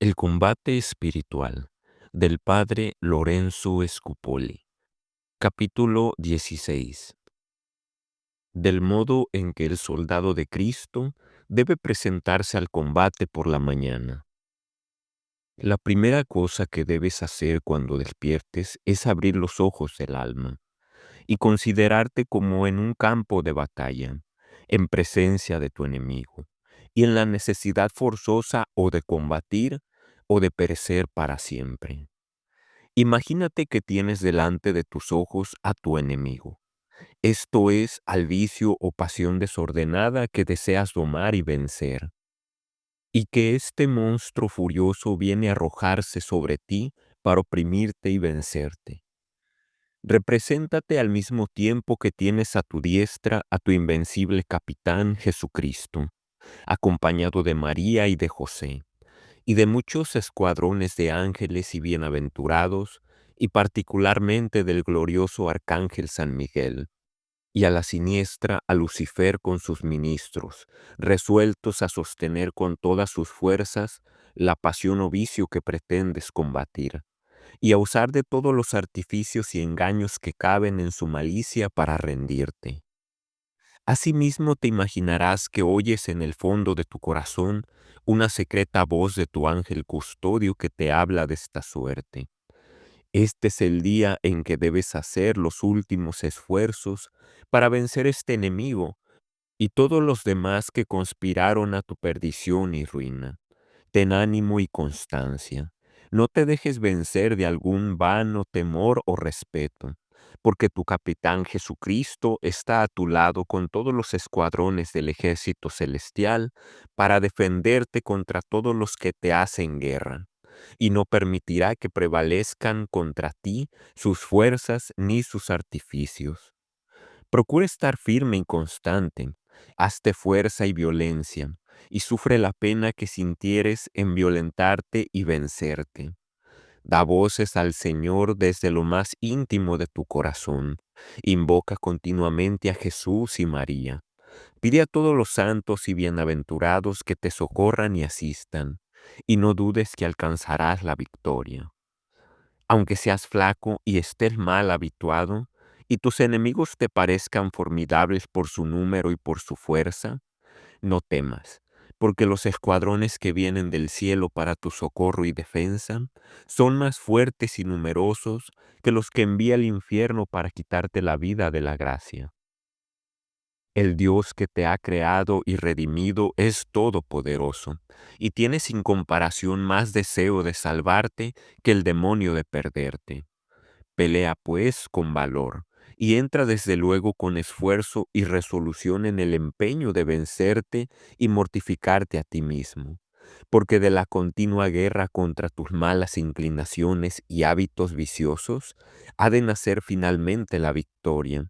El combate espiritual del padre Lorenzo Scupoli. Capítulo 16. Del modo en que el soldado de Cristo debe presentarse al combate por la mañana. La primera cosa que debes hacer cuando despiertes es abrir los ojos del alma y considerarte como en un campo de batalla, en presencia de tu enemigo, y en la necesidad forzosa o de combatir o de perecer para siempre. Imagínate que tienes delante de tus ojos a tu enemigo, esto es, al vicio o pasión desordenada que deseas domar y vencer, y que este monstruo furioso viene a arrojarse sobre ti para oprimirte y vencerte. Represéntate al mismo tiempo que tienes a tu diestra a tu invencible capitán Jesucristo, acompañado de María y de José, y de muchos escuadrones de ángeles y bienaventurados, y particularmente del glorioso arcángel San Miguel, y a la siniestra a Lucifer con sus ministros, resueltos a sostener con todas sus fuerzas la pasión o vicio que pretendes combatir, y a usar de todos los artificios y engaños que caben en su malicia para rendirte. Asimismo te imaginarás que oyes en el fondo de tu corazón una secreta voz de tu ángel custodio que te habla de esta suerte. Este es el día en que debes hacer los últimos esfuerzos para vencer este enemigo y todos los demás que conspiraron a tu perdición y ruina. Ten ánimo y constancia. No te dejes vencer de algún vano temor o respeto, porque tu capitán Jesucristo está a tu lado con todos los escuadrones del ejército celestial para defenderte contra todos los que te hacen guerra, y no permitirá que prevalezcan contra ti sus fuerzas ni sus artificios. Procura estar firme y constante, hazte fuerza y violencia, y sufre la pena que sintieres en violentarte y vencerte. Da voces al Señor desde lo más íntimo de tu corazón. Invoca continuamente a Jesús y María. Pide a todos los santos y bienaventurados que te socorran y asistan, y no dudes que alcanzarás la victoria. Aunque seas flaco y estés mal habituado, y tus enemigos te parezcan formidables por su número y por su fuerza, no temas, porque los escuadrones que vienen del cielo para tu socorro y defensa son más fuertes y numerosos que los que envía el infierno para quitarte la vida de la gracia. El Dios que te ha creado y redimido es todopoderoso, y tiene sin comparación más deseo de salvarte que el demonio de perderte. Pelea pues con valor, y entra desde luego con esfuerzo y resolución en el empeño de vencerte y mortificarte a ti mismo, porque de la continua guerra contra tus malas inclinaciones y hábitos viciosos ha de nacer finalmente la victoria,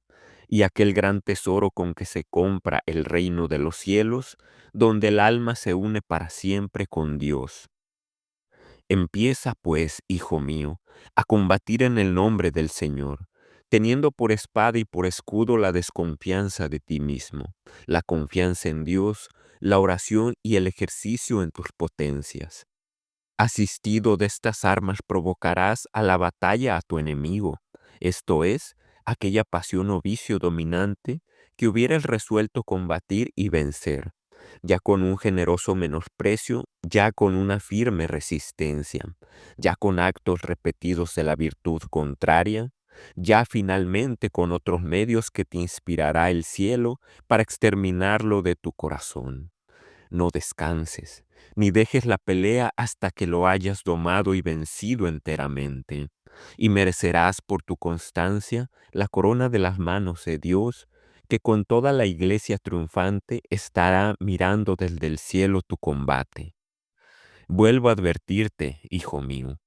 y aquel gran tesoro con que se compra el reino de los cielos, donde el alma se une para siempre con Dios. Empieza, pues, hijo mío, a combatir en el nombre del Señor, teniendo por espada y por escudo la desconfianza de ti mismo, la confianza en Dios, la oración y el ejercicio en tus potencias. Asistido de estas armas provocarás a la batalla a tu enemigo, esto es, aquella pasión o vicio dominante que hubieras resuelto combatir y vencer, ya con un generoso menosprecio, ya con una firme resistencia, ya con actos repetidos de la virtud contraria, ya finalmente con otros medios que te inspirará el cielo para exterminarlo de tu corazón. No descanses, ni dejes la pelea hasta que lo hayas domado y vencido enteramente, y merecerás por tu constancia la corona de las manos de Dios, que con toda la iglesia triunfante estará mirando desde el cielo tu combate. Vuelvo a advertirte, hijo mío,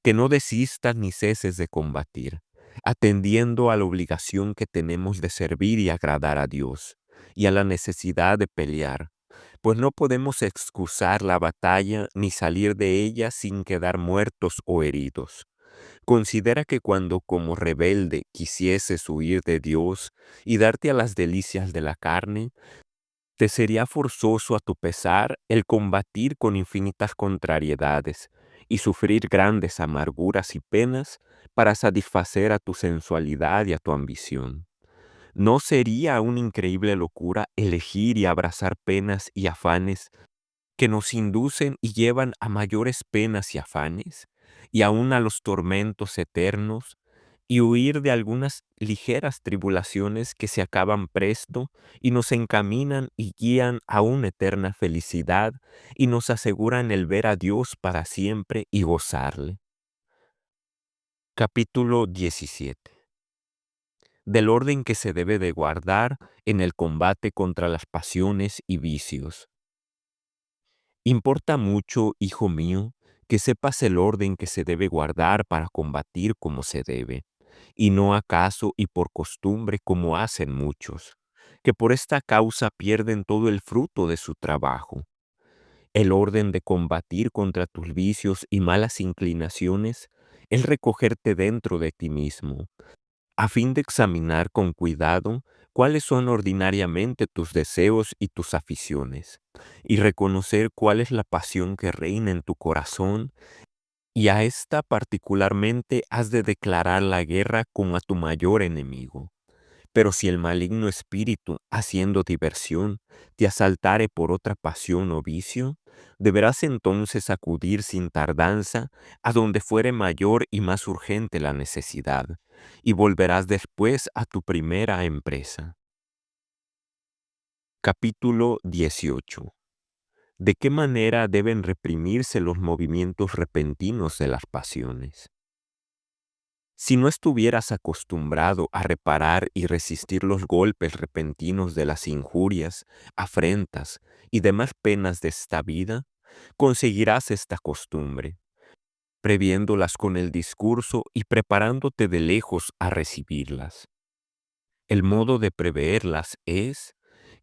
que no desistas ni ceses de combatir, atendiendo a la obligación que tenemos de servir y agradar a Dios, y a la necesidad de pelear, pues no podemos excusar la batalla ni salir de ella sin quedar muertos o heridos. Considera que cuando como rebelde quisieses huir de Dios y darte a las delicias de la carne, te sería forzoso a tu pesar el combatir con infinitas contrariedades, y sufrir grandes amarguras y penas para satisfacer a tu sensualidad y a tu ambición. ¿No sería una increíble locura elegir y abrazar penas y afanes que nos inducen y llevan a mayores penas y afanes, y aún a los tormentos eternos, y huir de algunas ligeras tribulaciones que se acaban presto y nos encaminan y guían a una eterna felicidad y nos aseguran el ver a Dios para siempre y gozarle? Capítulo 17. Del orden que se debe de guardar en el combate contra las pasiones y vicios. Importa mucho, hijo mío, que sepas el orden que se debe guardar para combatir como se debe, y no acaso y por costumbre como hacen muchos, que por esta causa pierden todo el fruto de su trabajo. El orden de combatir contra tus vicios y malas inclinaciones es recogerte dentro de ti mismo, a fin de examinar con cuidado cuáles son ordinariamente tus deseos y tus aficiones, y reconocer cuál es la pasión que reina en tu corazón, y a esta particularmente has de declarar la guerra como a tu mayor enemigo. Pero si el maligno espíritu, haciendo diversión, te asaltare por otra pasión o vicio, deberás entonces acudir sin tardanza a donde fuere mayor y más urgente la necesidad, y volverás después a tu primera empresa. Capítulo 18. ¿De qué manera deben reprimirse los movimientos repentinos de las pasiones? Si no estuvieras acostumbrado a reparar y resistir los golpes repentinos de las injurias, afrentas y demás penas de esta vida, conseguirás esta costumbre, previéndolas con el discurso y preparándote de lejos a recibirlas. El modo de preverlas es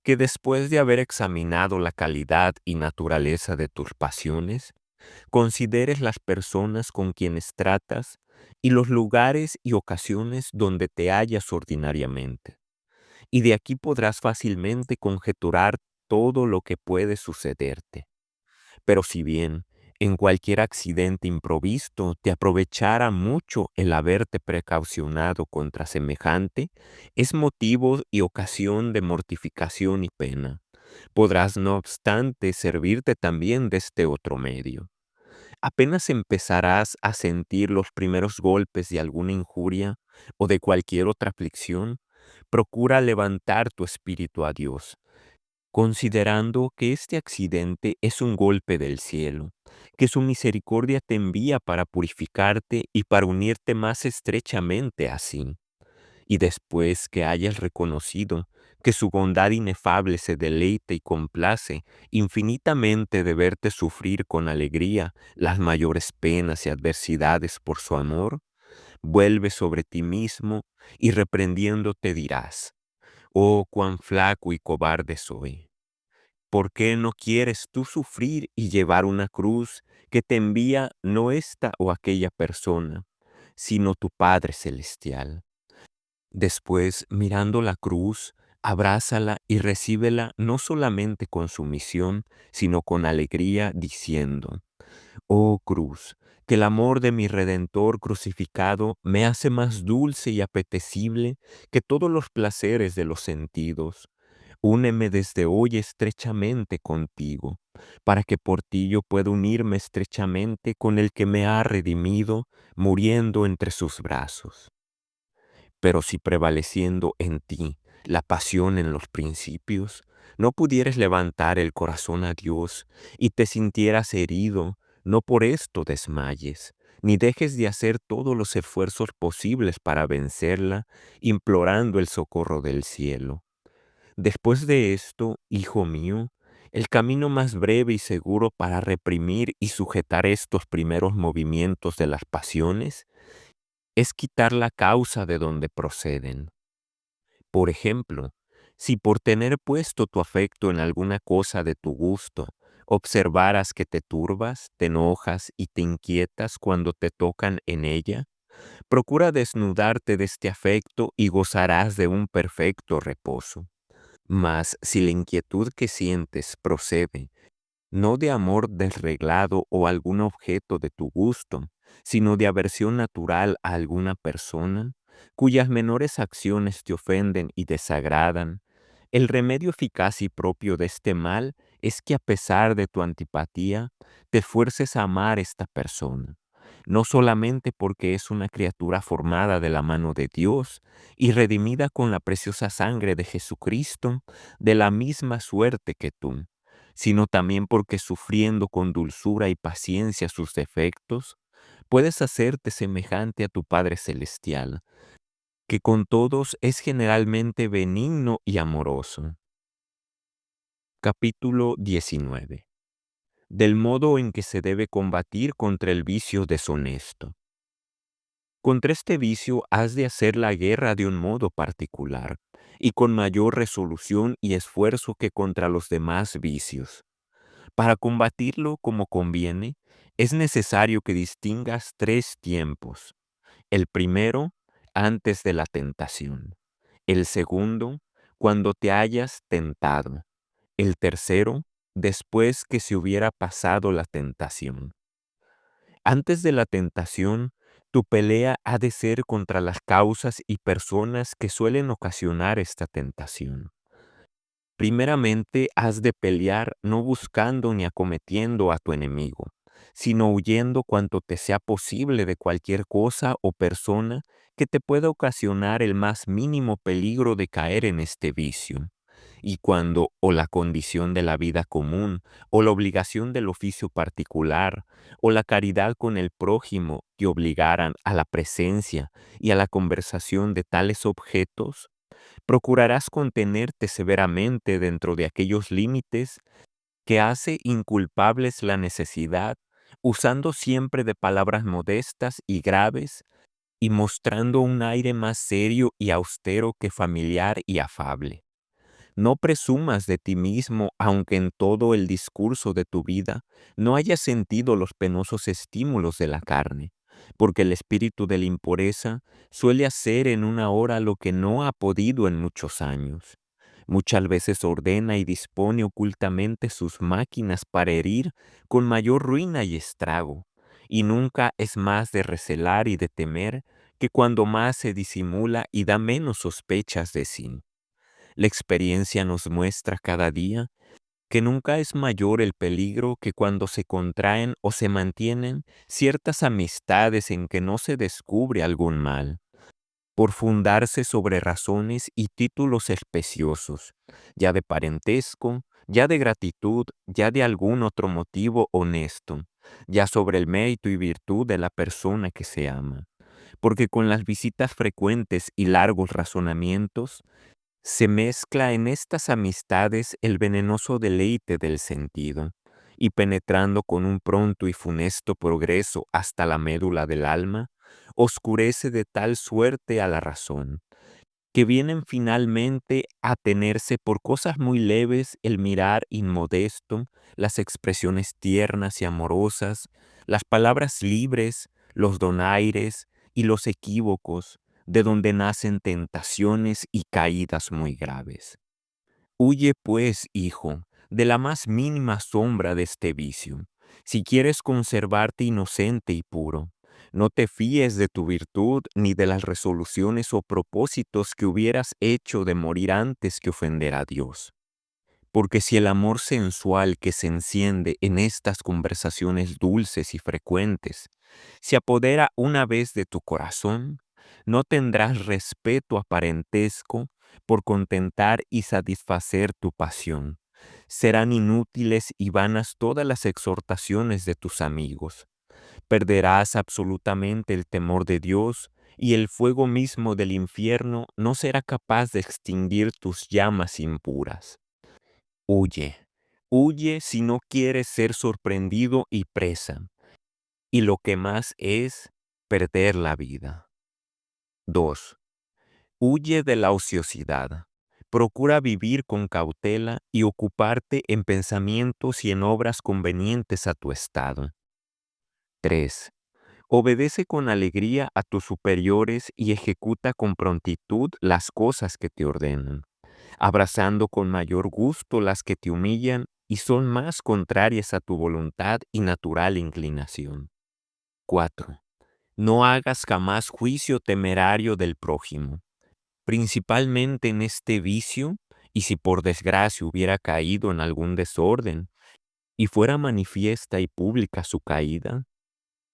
que después de haber examinado la calidad y naturaleza de tus pasiones, consideres las personas con quienes tratas y los lugares y ocasiones donde te hallas ordinariamente. Y de aquí podrás fácilmente conjeturar todo lo que puede sucederte. Pero si bien en cualquier accidente improvisto te aprovechara mucho el haberte precaucionado contra semejante, es motivo y ocasión de mortificación y pena. Podrás, no obstante, servirte también de este otro medio. Apenas empezarás a sentir los primeros golpes de alguna injuria o de cualquier otra aflicción, procura levantar tu espíritu a Dios, considerando que este accidente es un golpe del cielo, que su misericordia te envía para purificarte y para unirte más estrechamente a sí. Y después que hayas reconocido que su bondad inefable se deleita y complace infinitamente de verte sufrir con alegría las mayores penas y adversidades por su amor, vuelve sobre ti mismo y reprendiéndote dirás: «Oh, cuán flaco y cobarde soy. ¿Por qué no quieres tú sufrir y llevar una cruz que te envía no esta o aquella persona, sino tu Padre Celestial?» Después, mirando la cruz, abrázala y recíbela no solamente con sumisión, sino con alegría, diciendo: «Oh cruz, que el amor de mi Redentor crucificado me hace más dulce y apetecible que todos los placeres de los sentidos. Úneme desde hoy estrechamente contigo, para que por ti yo pueda unirme estrechamente con el que me ha redimido, muriendo entre sus brazos». Pero si prevaleciendo en ti la pasión en los principios, no pudieres levantar el corazón a Dios y te sintieras herido, no por esto desmayes, ni dejes de hacer todos los esfuerzos posibles para vencerla, implorando el socorro del cielo. Después de esto, hijo mío, el camino más breve y seguro para reprimir y sujetar estos primeros movimientos de las pasiones es quitar la causa de donde proceden. Por ejemplo, si por tener puesto tu afecto en alguna cosa de tu gusto, observaras que te turbas, te enojas y te inquietas cuando te tocan en ella, procura desnudarte de este afecto y gozarás de un perfecto reposo. Mas si la inquietud que sientes procede no de amor desreglado o algún objeto de tu gusto, sino de aversión natural a alguna persona, cuyas menores acciones te ofenden y desagradan, el remedio eficaz y propio de este mal es que a pesar de tu antipatía, te esfuerces a amar esta persona, no solamente porque es una criatura formada de la mano de Dios y redimida con la preciosa sangre de Jesucristo, de la misma suerte que tú, sino también porque sufriendo con dulzura y paciencia sus defectos, puedes hacerte semejante a tu Padre Celestial, que con todos es generalmente benigno y amoroso. Capítulo 19. Del modo en que se debe combatir contra el vicio deshonesto. Contra este vicio has de hacer la guerra de un modo particular, y con mayor resolución y esfuerzo que contra los demás vicios. Para combatirlo como conviene, es necesario que distingas 3 tiempos. El primero, antes de la tentación. El segundo, cuando te hayas tentado. El tercero, después que se hubiera pasado la tentación. Antes de la tentación, tu pelea ha de ser contra las causas y personas que suelen ocasionar esta tentación. Primeramente, has de pelear no buscando ni acometiendo a tu enemigo, sino huyendo cuanto te sea posible de cualquier cosa o persona que te pueda ocasionar el más mínimo peligro de caer en este vicio. Y cuando o la condición de la vida común, o la obligación del oficio particular, o la caridad con el prójimo te obligaran a la presencia y a la conversación de tales objetos, procurarás contenerte severamente dentro de aquellos límites que hace inculpables la necesidad, usando siempre de palabras modestas y graves, y mostrando un aire más serio y austero que familiar y afable. No presumas de ti mismo, aunque en todo el discurso de tu vida no hayas sentido los penosos estímulos de la carne, porque el espíritu de la impureza suele hacer en una hora lo que no ha podido en muchos años. Muchas veces ordena y dispone ocultamente sus máquinas para herir con mayor ruina y estrago, y nunca es más de recelar y de temer que cuando más se disimula y da menos sospechas de sí. La experiencia nos muestra cada día que nunca es mayor el peligro que cuando se contraen o se mantienen ciertas amistades en que no se descubre algún mal, por fundarse sobre razones y títulos especiosos, ya de parentesco, ya de gratitud, ya de algún otro motivo honesto, ya sobre el mérito y virtud de la persona que se ama. Porque con las visitas frecuentes y largos razonamientos, se mezcla en estas amistades el venenoso deleite del sentido, y penetrando con un pronto y funesto progreso hasta la médula del alma, oscurece de tal suerte a la razón, que vienen finalmente a tenerse por cosas muy leves el mirar inmodesto, las expresiones tiernas y amorosas, las palabras libres, los donaires y los equívocos, de donde nacen tentaciones y caídas muy graves. Huye pues, hijo, de la más mínima sombra de este vicio, si quieres conservarte inocente y puro. No te fíes de tu virtud ni de las resoluciones o propósitos que hubieras hecho de morir antes que ofender a Dios. Porque si el amor sensual que se enciende en estas conversaciones dulces y frecuentes se apodera una vez de tu corazón, no tendrás respeto a parentesco por contentar y satisfacer tu pasión. Serán inútiles y vanas todas las exhortaciones de tus amigos. Perderás absolutamente el temor de Dios y el fuego mismo del infierno no será capaz de extinguir tus llamas impuras. Huye, huye si no quieres ser sorprendido y presa, y lo que más es, perder la vida. 2. Huye de la ociosidad. Procura vivir con cautela y ocuparte en pensamientos y en obras convenientes a tu estado. 3. Obedece con alegría a tus superiores y ejecuta con prontitud las cosas que te ordenan, abrazando con mayor gusto las que te humillan y son más contrarias a tu voluntad y natural inclinación. 4. No hagas jamás juicio temerario del prójimo, principalmente en este vicio, y si por desgracia hubiera caído en algún desorden, y fuera manifiesta y pública su caída,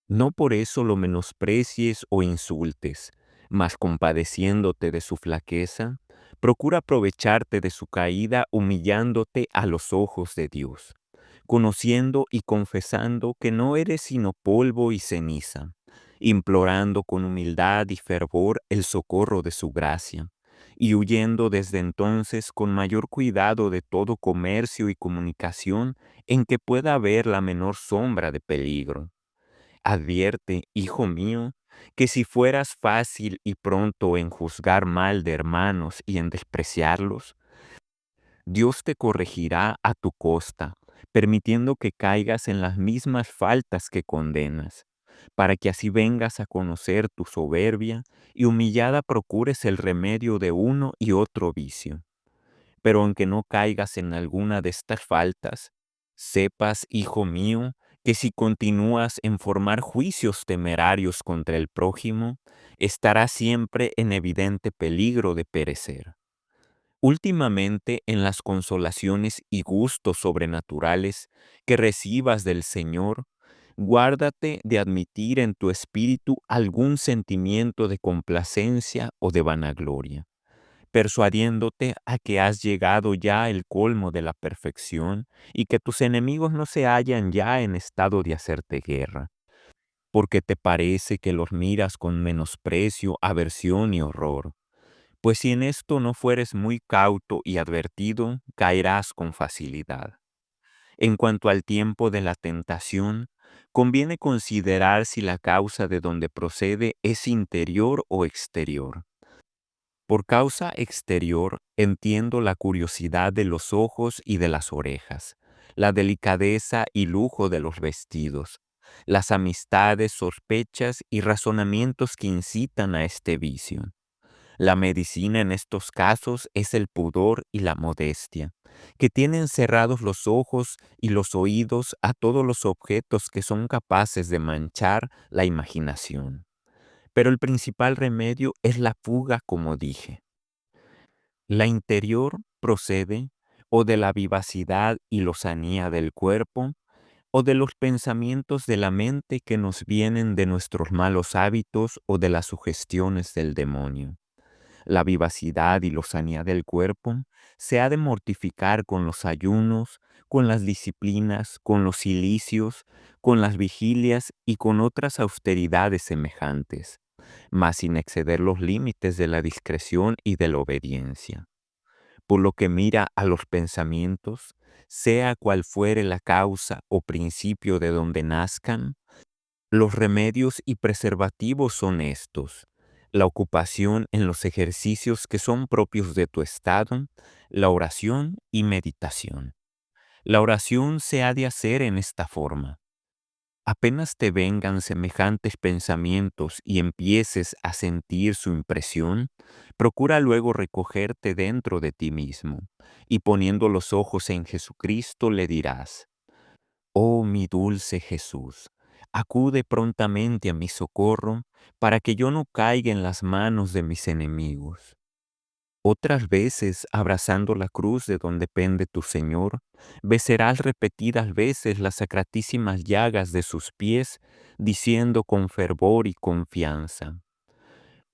no por eso lo menosprecies o insultes, mas compadeciéndote de su flaqueza, procura aprovecharte de su caída humillándote a los ojos de Dios, conociendo y confesando que no eres sino polvo y ceniza, implorando con humildad y fervor el socorro de su gracia, y huyendo desde entonces con mayor cuidado de todo comercio y comunicación en que pueda haber la menor sombra de peligro. Advierte, hijo mío, que si fueras fácil y pronto en juzgar mal de hermanos y en despreciarlos, Dios te corregirá a tu costa, permitiendo que caigas en las mismas faltas que condenas, para que así vengas a conocer tu soberbia y humillada procures el remedio de uno y otro vicio. Pero aunque no caigas en alguna de estas faltas, sepas, hijo mío, que si continúas en formar juicios temerarios contra el prójimo, estarás siempre en evidente peligro de perecer. Últimamente, en las consolaciones y gustos sobrenaturales que recibas del Señor, guárdate de admitir en tu espíritu algún sentimiento de complacencia o de vanagloria, persuadiéndote a que has llegado ya al colmo de la perfección y que tus enemigos no se hallan ya en estado de hacerte guerra, porque te parece que los miras con menosprecio, aversión y horror. Pues si en esto no fueres muy cauto y advertido, caerás con facilidad. En cuanto al tiempo de la tentación, conviene considerar si la causa de donde procede es interior o exterior. Por causa exterior entiendo la curiosidad de los ojos y de las orejas, la delicadeza y lujo de los vestidos, las amistades, sospechas y razonamientos que incitan a este vicio. La medicina en estos casos es el pudor y la modestia, que tienen cerrados los ojos y los oídos a todos los objetos que son capaces de manchar la imaginación. Pero el principal remedio es la fuga, como dije. La interior procede o de la vivacidad y lozanía del cuerpo, o de los pensamientos de la mente que nos vienen de nuestros malos hábitos o de las sugestiones del demonio. La vivacidad y lozanía del cuerpo se ha de mortificar con los ayunos, con las disciplinas, con los cilicios, con las vigilias y con otras austeridades semejantes, mas sin exceder los límites de la discreción y de la obediencia. Por lo que mira a los pensamientos, sea cual fuere la causa o principio de donde nazcan, los remedios y preservativos son estos: la ocupación en los ejercicios que son propios de tu estado, la oración y meditación. La oración se ha de hacer en esta forma. Apenas te vengan semejantes pensamientos y empieces a sentir su impresión, procura luego recogerte dentro de ti mismo, y poniendo los ojos en Jesucristo le dirás: Oh mi dulce Jesús, acude prontamente a mi socorro para que yo no caiga en las manos de mis enemigos. Otras veces, abrazando la cruz de donde pende tu Señor, besarás repetidas veces las sacratísimas llagas de sus pies, diciendo con fervor y confianza: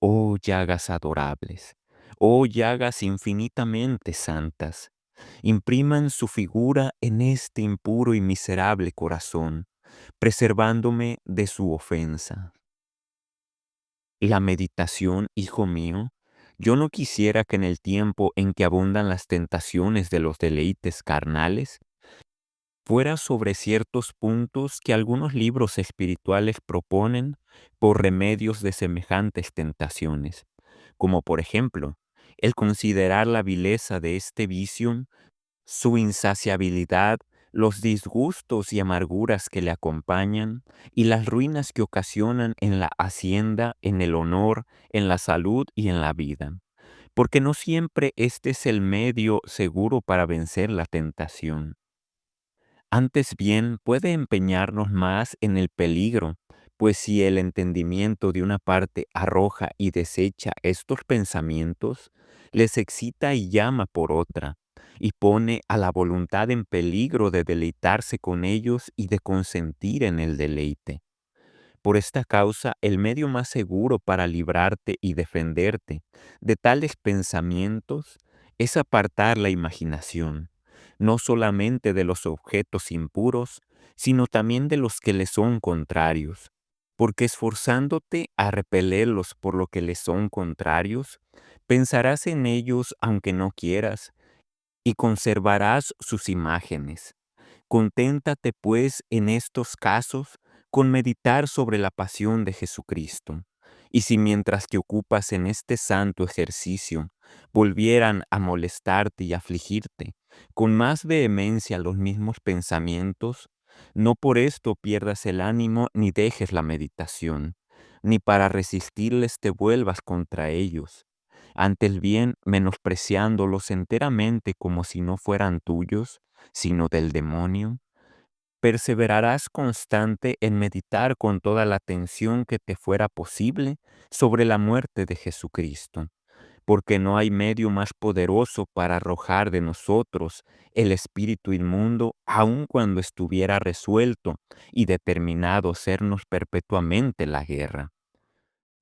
Oh llagas adorables, oh llagas infinitamente santas, impriman su figura en este impuro y miserable corazón, preservándome de su ofensa. La meditación, hijo mío, yo no quisiera que en el tiempo en que abundan las tentaciones de los deleites carnales, fuera sobre ciertos puntos que algunos libros espirituales proponen por remedios de semejantes tentaciones, como por ejemplo, el considerar la vileza de este vicio, su insaciabilidad, los disgustos y amarguras que le acompañan, y las ruinas que ocasionan en la hacienda, en el honor, en la salud y en la vida. Porque no siempre este es el medio seguro para vencer la tentación. Antes bien, puede empeñarnos más en el peligro, pues si el entendimiento de una parte arroja y desecha estos pensamientos, les excita y llama por otra, y pone a la voluntad en peligro de deleitarse con ellos y de consentir en el deleite. Por esta causa, el medio más seguro para librarte y defenderte de tales pensamientos es apartar la imaginación, no solamente de los objetos impuros, sino también de los que le son contrarios, porque esforzándote a repelerlos por lo que le son contrarios, pensarás en ellos aunque no quieras, y conservarás sus imágenes. Conténtate, pues, en estos casos con meditar sobre la pasión de Jesucristo. Y si mientras que ocupas en este santo ejercicio volvieran a molestarte y afligirte con más vehemencia los mismos pensamientos, no por esto pierdas el ánimo ni dejes la meditación, ni para resistirles te vuelvas contra ellos. Antes bien, menospreciándolos enteramente como si no fueran tuyos, sino del demonio, perseverarás constante en meditar con toda la atención que te fuera posible sobre la muerte de Jesucristo, porque no hay medio más poderoso para arrojar de nosotros el espíritu inmundo, aun cuando estuviera resuelto y determinado sernos perpetuamente la guerra.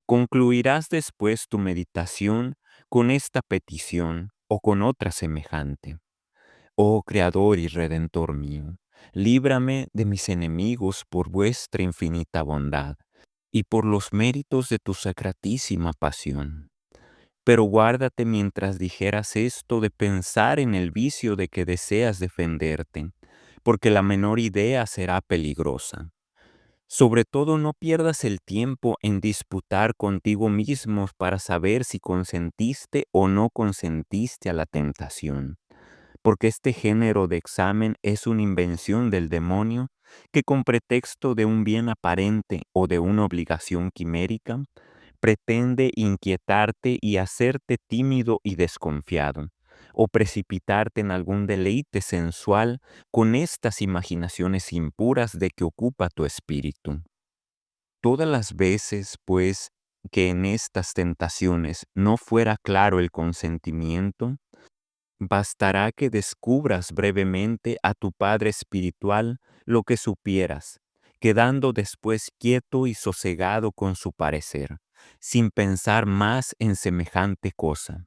Concluirás después tu meditación con esta petición o con otra semejante. Oh Creador y Redentor mío, líbrame de mis enemigos por vuestra infinita bondad y por los méritos de tu sacratísima pasión. Pero guárdate mientras dijeras esto de pensar en el vicio de que deseas defenderte, porque la menor idea será peligrosa. Sobre todo no pierdas el tiempo en disputar contigo mismos para saber si consentiste o no consentiste a la tentación, porque este género de examen es una invención del demonio que con pretexto de un bien aparente o de una obligación quimérica, pretende inquietarte y hacerte tímido y desconfiado, o precipitarte en algún deleite sensual con estas imaginaciones impuras de que ocupa tu espíritu. Todas las veces, pues, que en estas tentaciones no fuera claro el consentimiento, bastará que descubras brevemente a tu Padre Espiritual lo que supieras, quedando después quieto y sosegado con su parecer, sin pensar más en semejante cosa.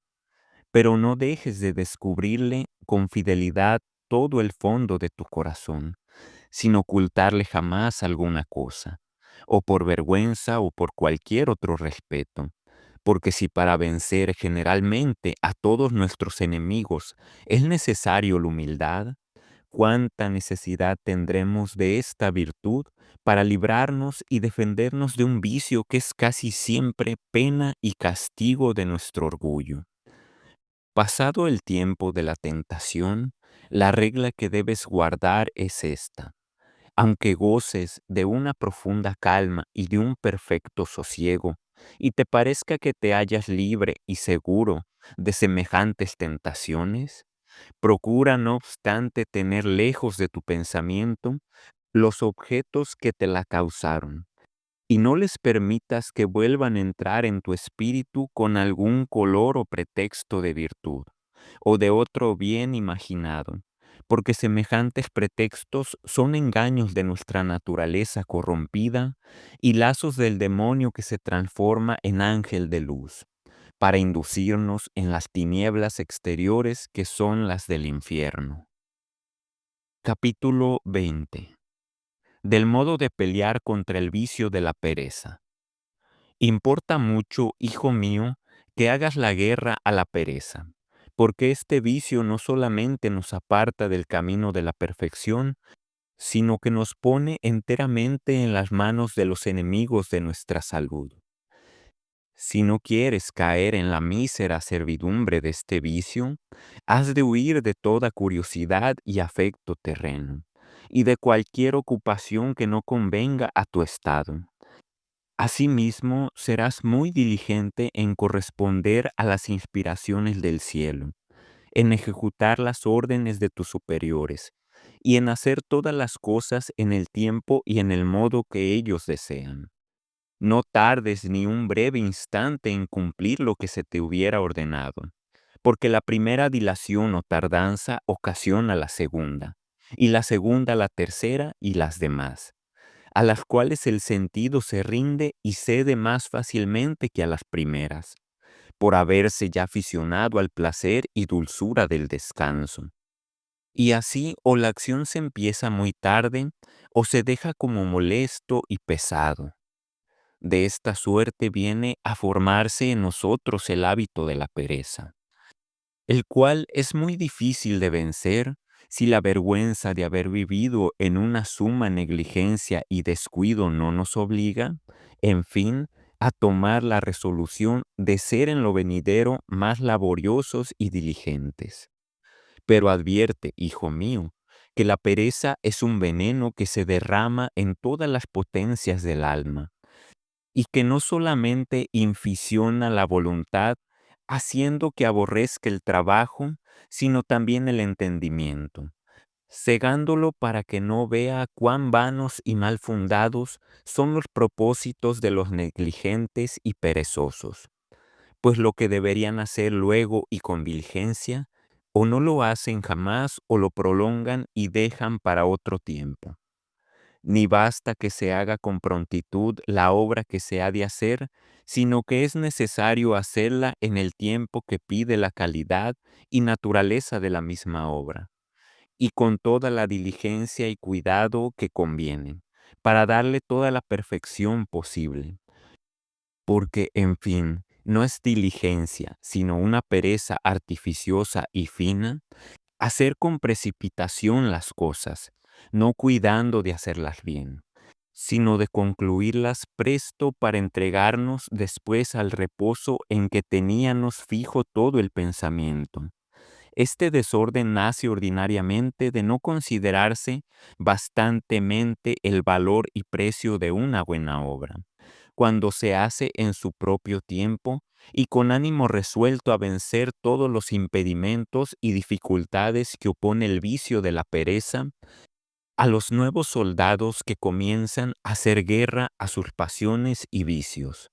Pero no dejes de descubrirle con fidelidad todo el fondo de tu corazón, sin ocultarle jamás alguna cosa, o por vergüenza o por cualquier otro respeto. Porque si para vencer generalmente a todos nuestros enemigos es necesario la humildad, cuánta necesidad tendremos de esta virtud para librarnos y defendernos de un vicio que es casi siempre pena y castigo de nuestro orgullo. Pasado el tiempo de la tentación, la regla que debes guardar es esta: aunque goces de una profunda calma y de un perfecto sosiego, y te parezca que te hallas libre y seguro de semejantes tentaciones, procura no obstante tener lejos de tu pensamiento los objetos que te la causaron, y no les permitas que vuelvan a entrar en tu espíritu con algún color o pretexto de virtud, o de otro bien imaginado, porque semejantes pretextos son engaños de nuestra naturaleza corrompida y lazos del demonio que se transforma en ángel de luz, para inducirnos en las tinieblas exteriores que son las del infierno. Capítulo 20. Del modo de pelear contra el vicio de la pereza. Importa mucho, hijo mío, que hagas la guerra a la pereza, porque este vicio no solamente nos aparta del camino de la perfección, sino que nos pone enteramente en las manos de los enemigos de nuestra salud. Si no quieres caer en la mísera servidumbre de este vicio, has de huir de toda curiosidad y afecto terreno, y de cualquier ocupación que no convenga a tu estado. Asimismo, serás muy diligente en corresponder a las inspiraciones del cielo, en ejecutar las órdenes de tus superiores, y en hacer todas las cosas en el tiempo y en el modo que ellos desean. No tardes ni un breve instante en cumplir lo que se te hubiera ordenado, porque la primera dilación o tardanza ocasiona la segunda, y la segunda la tercera y las demás, a las cuales el sentido se rinde y cede más fácilmente que a las primeras, por haberse ya aficionado al placer y dulzura del descanso. Y así o la acción se empieza muy tarde, o se deja como molesto y pesado. De esta suerte viene a formarse en nosotros el hábito de la pereza, el cual es muy difícil de vencer si la vergüenza de haber vivido en una suma negligencia y descuido no nos obliga, en fin, a tomar la resolución de ser en lo venidero más laboriosos y diligentes. Pero advierte, hijo mío, que la pereza es un veneno que se derrama en todas las potencias del alma y que no solamente inficiona la voluntad, haciendo que aborrezca el trabajo, sino también el entendimiento, cegándolo para que no vea cuán vanos y mal fundados son los propósitos de los negligentes y perezosos, pues lo que deberían hacer luego y con diligencia, o no lo hacen jamás o lo prolongan y dejan para otro tiempo. Ni basta que se haga con prontitud la obra que se ha de hacer, sino que es necesario hacerla en el tiempo que pide la calidad y naturaleza de la misma obra, y con toda la diligencia y cuidado que convienen, para darle toda la perfección posible. Porque, en fin, no es diligencia, sino una pereza artificiosa y fina, hacer con precipitación las cosas, no cuidando de hacerlas bien, sino de concluirlas presto para entregarnos después al reposo en que teníamos fijo todo el pensamiento. Este desorden nace ordinariamente de no considerarse bastantemente el valor y precio de una buena obra, cuando se hace en su propio tiempo y con ánimo resuelto a vencer todos los impedimentos y dificultades que opone el vicio de la pereza a los nuevos soldados que comienzan a hacer guerra a sus pasiones y vicios.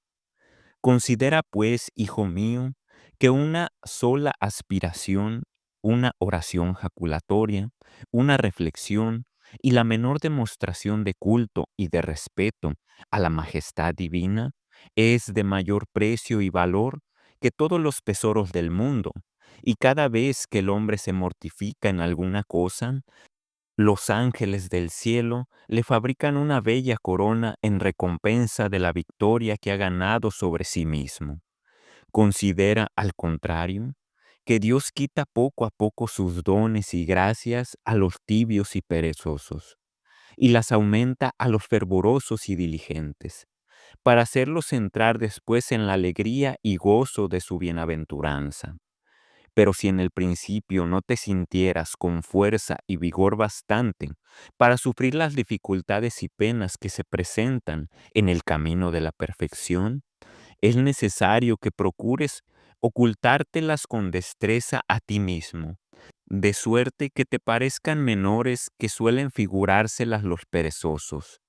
Considera, pues, hijo mío, que una sola aspiración, una oración jaculatoria, una reflexión y la menor demostración de culto y de respeto a la majestad divina es de mayor precio y valor que todos los tesoros del mundo, y cada vez que el hombre se mortifica en alguna cosa, los ángeles del cielo le fabrican una bella corona en recompensa de la victoria que ha ganado sobre sí mismo. Considera, al contrario, que Dios quita poco a poco sus dones y gracias a los tibios y perezosos, y las aumenta a los fervorosos y diligentes, para hacerlos entrar después en la alegría y gozo de su bienaventuranza. Pero si en el principio no te sintieras con fuerza y vigor bastante para sufrir las dificultades y penas que se presentan en el camino de la perfección, es necesario que procures ocultártelas con destreza a ti mismo, de suerte que te parezcan menores que suelen figurárselas los perezosos.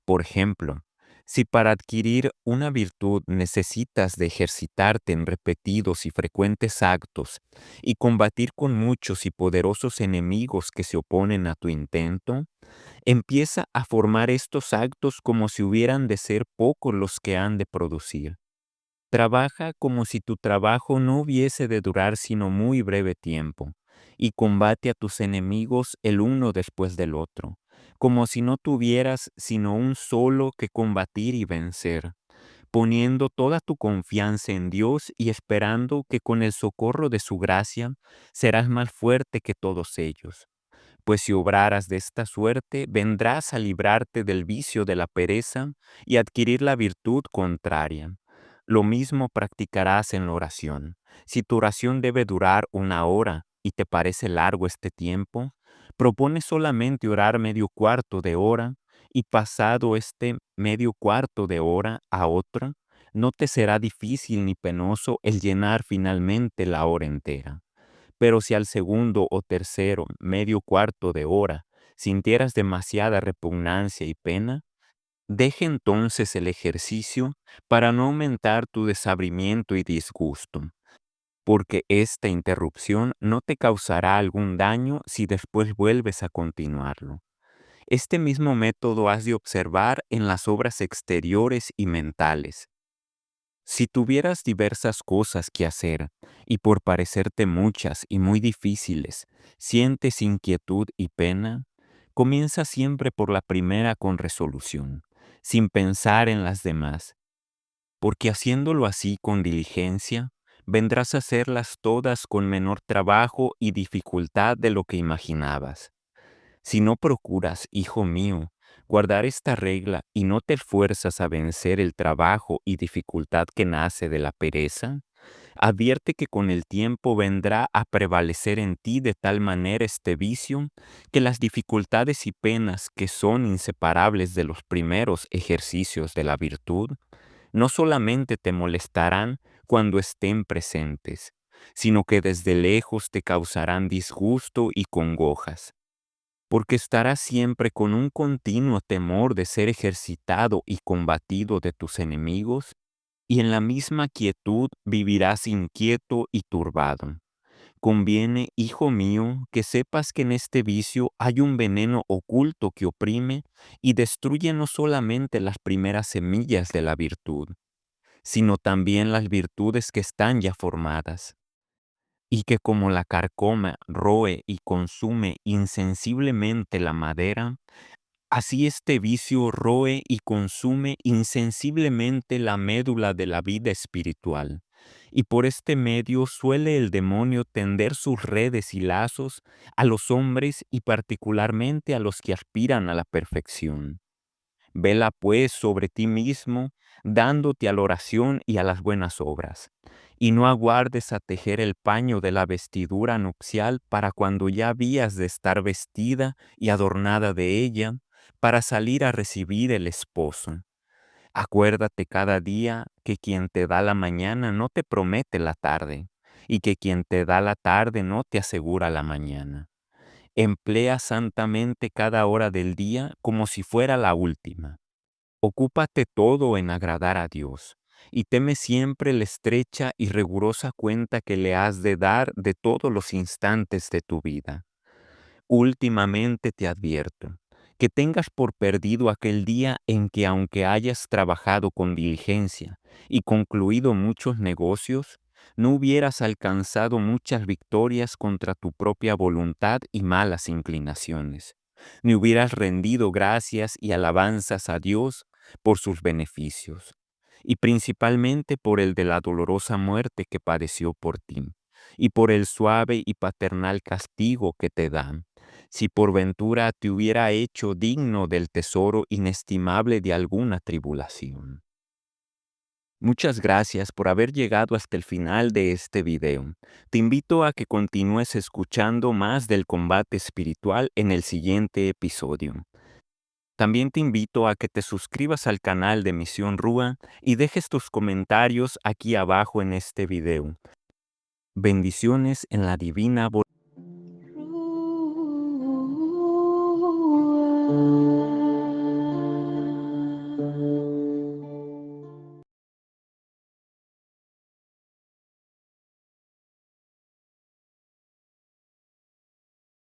Por ejemplo, si para adquirir una virtud necesitas de ejercitarte en repetidos y frecuentes actos y combatir con muchos y poderosos enemigos que se oponen a tu intento, empieza a formar estos actos como si hubieran de ser pocos los que han de producir. Trabaja como si tu trabajo no hubiese de durar sino muy breve tiempo, y combate a tus enemigos el uno después del otro, como si no tuvieras sino un solo que combatir y vencer, poniendo toda tu confianza en Dios y esperando que con el socorro de su gracia serás más fuerte que todos ellos. Pues si obraras de esta suerte, vendrás a librarte del vicio de la pereza y adquirir la virtud contraria. Lo mismo practicarás en la oración. Si tu oración debe durar 1 hora y te parece largo este tiempo, propone solamente orar medio cuarto de hora, y pasado este medio cuarto de hora a otra, no te será difícil ni penoso el llenar finalmente la hora entera. Pero si al segundo o tercero, medio cuarto de hora, sintieras demasiada repugnancia y pena, deje entonces el ejercicio para no aumentar tu desabrimiento y disgusto, porque esta interrupción no te causará algún daño si después vuelves a continuarlo. Este mismo método has de observar en las obras exteriores y mentales. Si tuvieras diversas cosas que hacer, y por parecerte muchas y muy difíciles, sientes inquietud y pena, comienza siempre por la primera con resolución, sin pensar en las demás, porque haciéndolo así con diligencia, vendrás a hacerlas todas con menor trabajo y dificultad de lo que imaginabas. Si no procuras, hijo mío, guardar esta regla y no te esfuerzas a vencer el trabajo y dificultad que nace de la pereza, advierte que con el tiempo vendrá a prevalecer en ti de tal manera este vicio que las dificultades y penas que son inseparables de los primeros ejercicios de la virtud, no solamente te molestarán cuando estén presentes, sino que desde lejos te causarán disgusto y congojas, porque estarás siempre con un continuo temor de ser ejercitado y combatido de tus enemigos, y en la misma quietud vivirás inquieto y turbado. Conviene, hijo mío, que sepas que en este vicio hay un veneno oculto que oprime y destruye no solamente las primeras semillas de la virtud, sino también las virtudes que están ya formadas, y que como la carcoma roe y consume insensiblemente la madera, así este vicio roe y consume insensiblemente la médula de la vida espiritual, y por este medio suele el demonio tender sus redes y lazos a los hombres y particularmente a los que aspiran a la perfección. Vela pues sobre ti mismo, dándote a la oración y a las buenas obras, y no aguardes a tejer el paño de la vestidura nupcial para cuando ya habías de estar vestida y adornada de ella, para salir a recibir el esposo. Acuérdate cada día que quien te da la mañana no te promete la tarde, y que quien te da la tarde no te asegura la mañana. Emplea santamente cada hora del día como si fuera la última. Ocúpate todo en agradar a Dios, y teme siempre la estrecha y rigurosa cuenta que le has de dar de todos los instantes de tu vida. Últimamente te advierto que tengas por perdido aquel día en que, aunque hayas trabajado con diligencia y concluido muchos negocios, no hubieras alcanzado muchas victorias contra tu propia voluntad y malas inclinaciones, ni hubieras rendido gracias y alabanzas a Dios por sus beneficios, y principalmente por el de la dolorosa muerte que padeció por ti, y por el suave y paternal castigo que te da, si por ventura te hubiera hecho digno del tesoro inestimable de alguna tribulación. Muchas gracias por haber llegado hasta el final de este video. Te invito a que continúes escuchando más del combate espiritual en el siguiente episodio. También te invito a que te suscribas al canal de Misión Rúa y dejes tus comentarios aquí abajo en este video. Bendiciones en la divina voluntad.